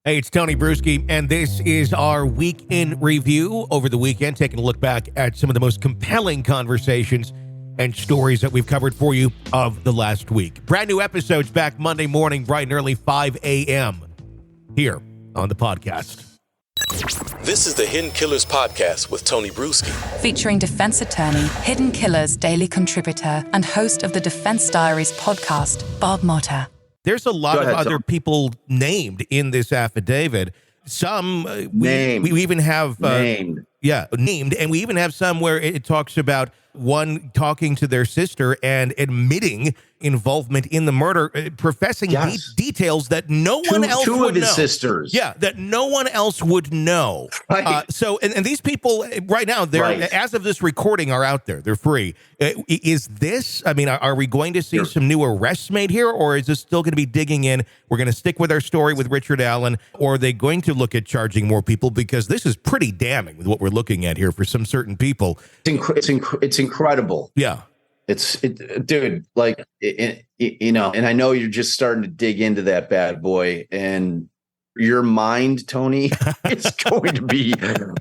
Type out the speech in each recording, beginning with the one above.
Hey, it's Tony Brueski, and this is our week in review over the weekend, taking a look back at some of the most compelling conversations and stories that we've covered for you of the last week. Brand new episodes back Monday morning, bright and early, 5 a.m. here on the podcast. This is the Hidden Killers podcast with Tony Brueski. Featuring defense attorney, Hidden Killers daily contributor, and host of the Defense Diaries podcast, Bob Motta. There's a lot of other people named in this affidavit. Some we even have named. Yeah, named. And we even have some where it talks about one talking to their sister and admitting involvement in the murder, professing details that no one else would know. Two of his sisters. Yeah, that no one else would know. Right. And these people right now, they're as of this recording, are out there. They're free. Is this, I mean, are we going to see some new arrests made here, or is this still going to be digging in? We're going to stick with our story with Richard Allen, or are they going to look at charging more people? Because this is pretty damning with what we're looking at here for some certain people. It's incredible. Yeah. Dude, like, you know, and I know you're just starting to dig into that bad boy, and your mind, Tony, is going to be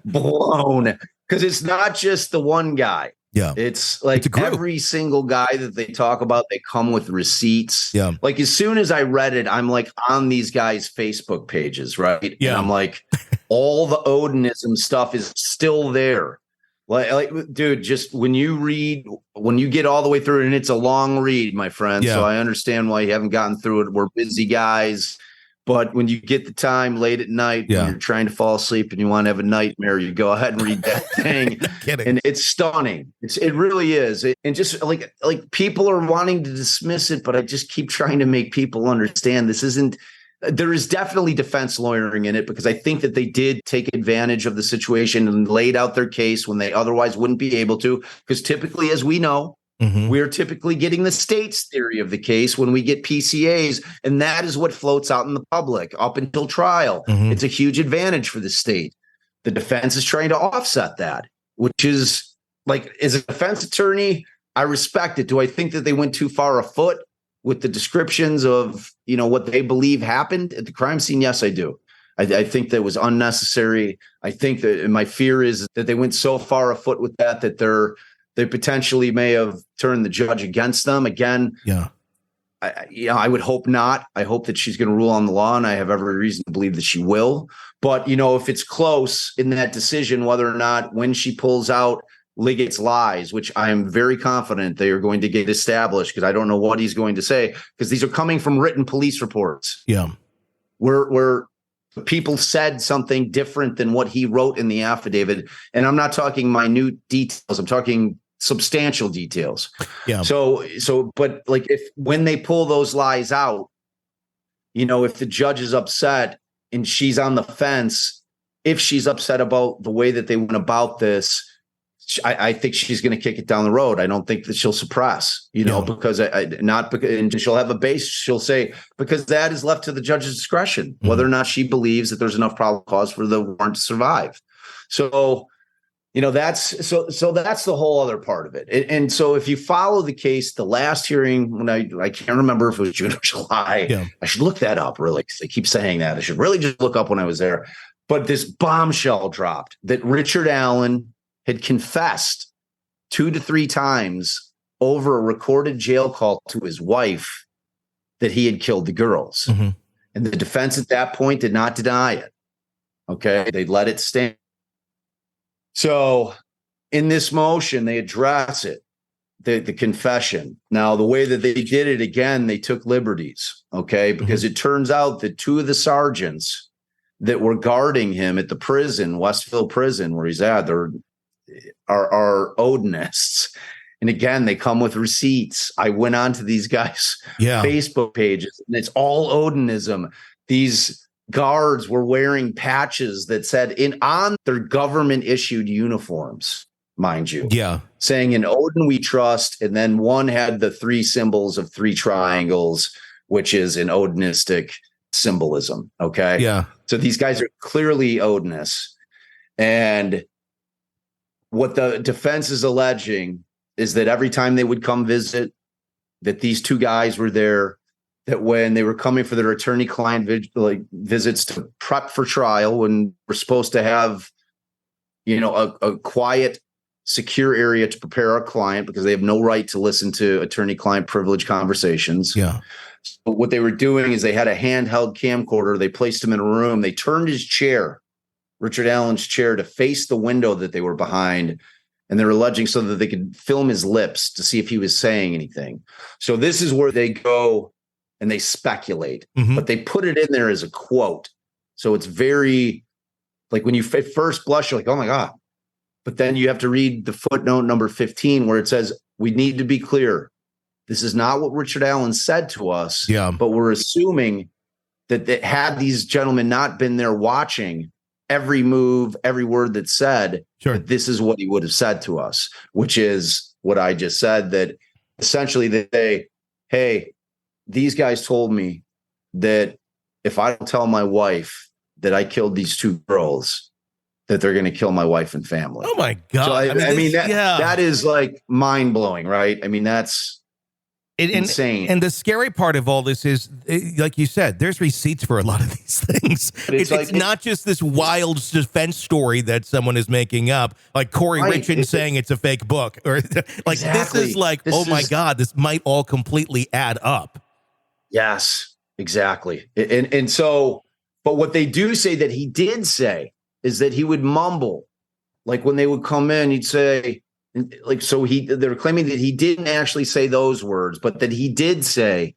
blown, because it's not just the one guy. Yeah. It's like every single guy that they talk about, they come with receipts. Yeah. Like, as soon as I read it, I'm like on these guys' Facebook pages, right? Yeah. And I'm like, all the Odinism stuff is still there. Like, dude, just when you get all the way through it, and it's a long read, my friend. Yeah. So I understand why you haven't gotten through it. We're busy guys. But when you get the time late at night, when you're trying to fall asleep and you want to have a nightmare, you go ahead and read that thing. And it's stunning. It really is. And just like people are wanting to dismiss it, but I just keep trying to make people understand this isn't. There is definitely defense lawyering in it, because I think that they did take advantage of the situation and laid out their case when they otherwise wouldn't be able to. Because typically, as we know, we're typically getting the state's theory of the case when we get PCAs, and that is what floats out in the public up until trial. It's a huge advantage for the state. The defense is trying to offset that, which is like, as a defense attorney, I respect it. Do I think that they went too far afoot with the descriptions of, you know, what they believe happened at the crime scene? Yes, I do. I think that was unnecessary. I think that my fear is that they went so far afoot with that they potentially may have turned the judge against them again. Yeah. I would hope not. I hope that she's going to rule on the law, and I have every reason to believe that she will. But, you know, if it's close in that decision, whether or not when she pulls out Liggett's lies, which I am very confident they are going to get established, because I don't know what he's going to say, because these are coming from written police reports. Yeah. Where people said something different than what he wrote in the affidavit. And I'm not talking minute details. I'm talking substantial details. Yeah. But like, when they pull those lies out, you know, if the judge is upset and she's on the fence, if she's upset about the way that they went about this, I think she's going to kick it down the road. I don't think that she'll suppress, because and she'll have a base. She'll say, because that is left to the judge's discretion, whether or not she believes that there's enough probable cause for the warrant to survive. So, that's the whole other part of it. And so if you follow the case, the last hearing, when I can't remember if it was June or July, I should look that up really, because they keep saying that. I should really just look up when I was there. But this bombshell dropped that Richard Allen had confessed 2 to 3 times over a recorded jail call to his wife that he had killed the girls. And the defense at that point did not deny it. Okay. They let it stand. So in this motion, they address it, the confession. Now, the way that they did it, again, they took liberties. Okay. Because it turns out that 2 of the sergeants that were guarding him at the prison, Westville prison, where he's at, are Odinists. And again, they come with receipts. I went on to these guys' Facebook pages, and it's all Odinism. These guards were wearing patches that said on their government issued uniforms, mind you, saying "In Odin we trust," and then one had the 3 symbols of 3 triangles, which is an Odinistic symbolism. Okay. Yeah. So these guys are clearly Odinists. And what the defense is alleging is that every time they would come visit, that these 2 guys were there that when they were coming for their attorney-client visits to prep for trial, when we're supposed to have, a quiet, secure area to prepare our client because they have no right to listen to attorney-client privilege conversations. Yeah. So what they were doing is they had a handheld camcorder. They placed him in a room. They turned his chair, Richard Allen's chair, to face the window that they were behind. And they're alleging so that they could film his lips to see if he was saying anything. So this is where they go and they speculate, but they put it in there as a quote. So it's very, like, when you at first blush, you're like, oh my God. But then you have to read the footnote number 15 where it says, we need to be clear. This is not what Richard Allen said to us, but we're assuming that had these gentlemen not been there watching every move, every word that's said, that this is what he would have said to us, which is what I just said, that essentially hey, these guys told me that if I don't tell my wife that I killed these two girls, that they're going to kill my wife and family. Oh my God. So I mean, that is like mind blowing, right? I mean, that's insane. And the scary part of all this is, like you said, there's receipts for a lot of these things. It's not just this wild defense story that someone is making up, like Corey Richin saying it's a fake book, or like this is like, oh my God, this might all completely add up. Yes, exactly. And so, but what they do say that he did say is that he would mumble, like when they would come in, he'd say, like, so they're claiming that he didn't actually say those words, but that he did say,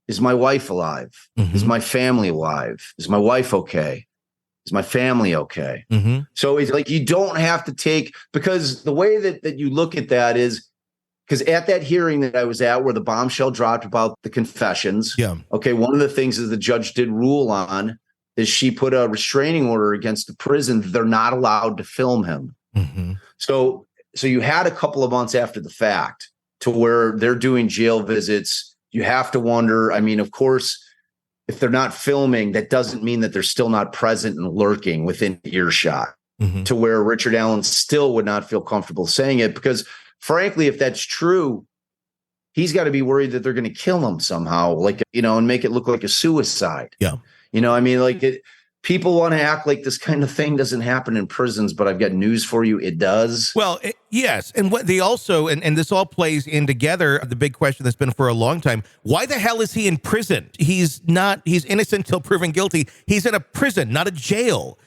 is my wife alive? Is my family alive? Is my wife okay? Is my family okay? So it's like, you don't have to take, because the way that you look at that is, because at that hearing that I was at where the bombshell dropped about the confessions, okay, one of the things that the judge did rule on is she put a restraining order against the prison. They're not allowed to film him. So you had a couple of months after the fact to where they're doing jail visits. You have to wonder, I mean, of course, if they're not filming, that doesn't mean that they're still not present and lurking within earshot, to where Richard Allen still would not feel comfortable saying it, because frankly, if that's true, he's got to be worried that they're going to kill him somehow, like, and make it look like a suicide. I mean, like, people want to act like this kind of thing doesn't happen in prisons, but I've got news for you. It does. Well, yes. And what they also, and this all plays in together, the big question that's been for a long time, why the hell is he in prison? He's innocent till proven guilty. He's in a prison, not a jail.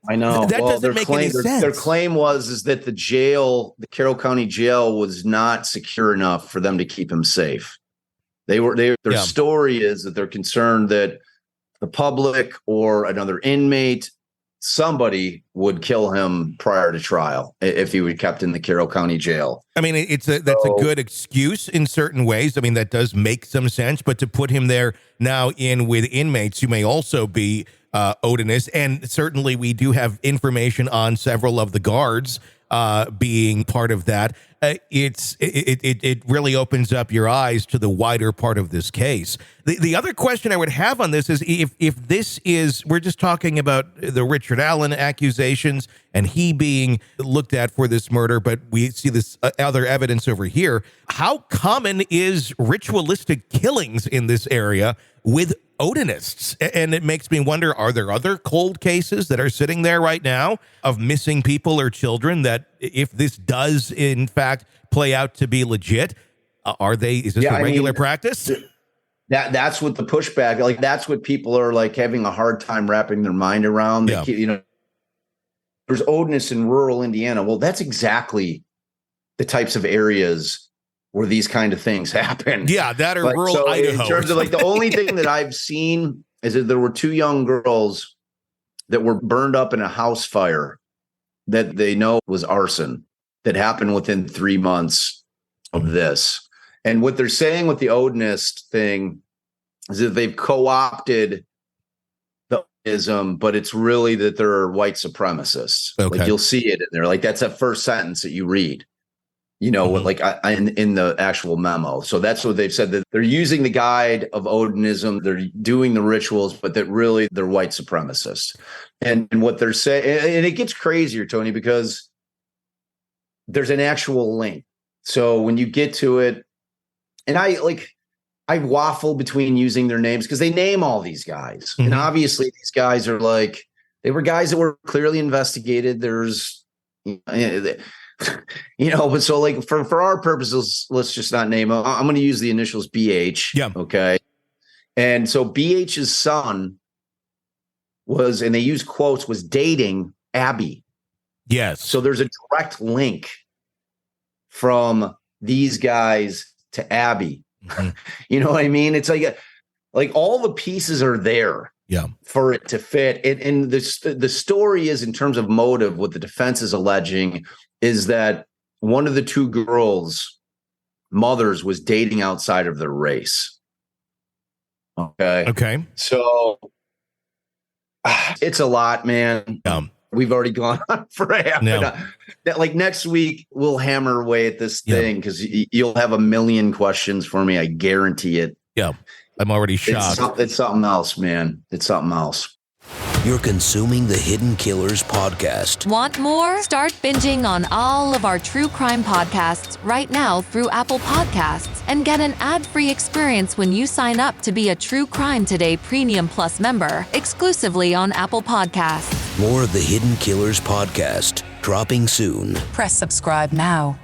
I know. That doesn't make any sense. Their claim is that the Carroll County Jail was not secure enough for them to keep him safe. Their story is that they're concerned that the public or another inmate, somebody would kill him prior to trial if he were kept in the Carroll County Jail. I mean, that's a good excuse in certain ways. I mean, that does make some sense, but to put him there now with inmates who may also be odinous, and certainly we do have information on several of the guards being part of that. It really opens up your eyes to the wider part of this case. The other question I would have on this is if this is, we're just talking about the Richard Allen accusations and he being looked at for this murder, but we see this other evidence over here. How common is ritualistic killings in this area with odinists? And it makes me wonder, are there other cold cases that are sitting there right now of missing people or children that, if this does in fact play out to be legit, is this a regular practice? That's what the pushback, like, that's what people are like having a hard time wrapping their mind around. There's odinists in rural Indiana. Well, that's exactly the types of areas where these kind of things happen. Yeah, that or rural Idaho. In terms of, like, the only thing that I've seen is that there were two young girls that were burned up in a house fire that they know was arson that happened within 3 months of this. And what they're saying with the Odinist thing is that they've co-opted the Odinism, but it's really that they're white supremacists. Okay. Like, you'll see it in there. Like, that's that first sentence that you read, in the actual memo. So that's what they've said, that they're using the guide of Odinism. They're doing the rituals, but that really they're white supremacists. And what they're saying, and it gets crazier, Tony, because there's an actual link. So when you get to it, and I waffle between using their names because they name all these guys. And obviously these guys are like, they were guys that were clearly investigated. There's, but so like for our purposes, let's just not name them. I'm going to use the initials BH. Yeah. Okay. And so BH's son was, and they use quotes, was dating Abby. Yes. So there's a direct link from these guys to Abby. You know what I mean? It's like all the pieces are there for it to fit. And the story is, in terms of motive, what the defense is alleging is that one of the two girls' mothers was dating outside of their race. Okay. So it's a lot, man. We've already gone on for a half an hour. Like next week, we'll hammer away at this thing because you'll have a million questions for me. I guarantee it. Yeah. I'm already shocked. It's something else, man. It's something else. You're consuming the Hidden Killers podcast. Want more? Start binging on all of our true crime podcasts right now through Apple Podcasts and get an ad-free experience when you sign up to be a True Crime Today Premium Plus member exclusively on Apple Podcasts. More of the Hidden Killers podcast dropping soon. Press subscribe now.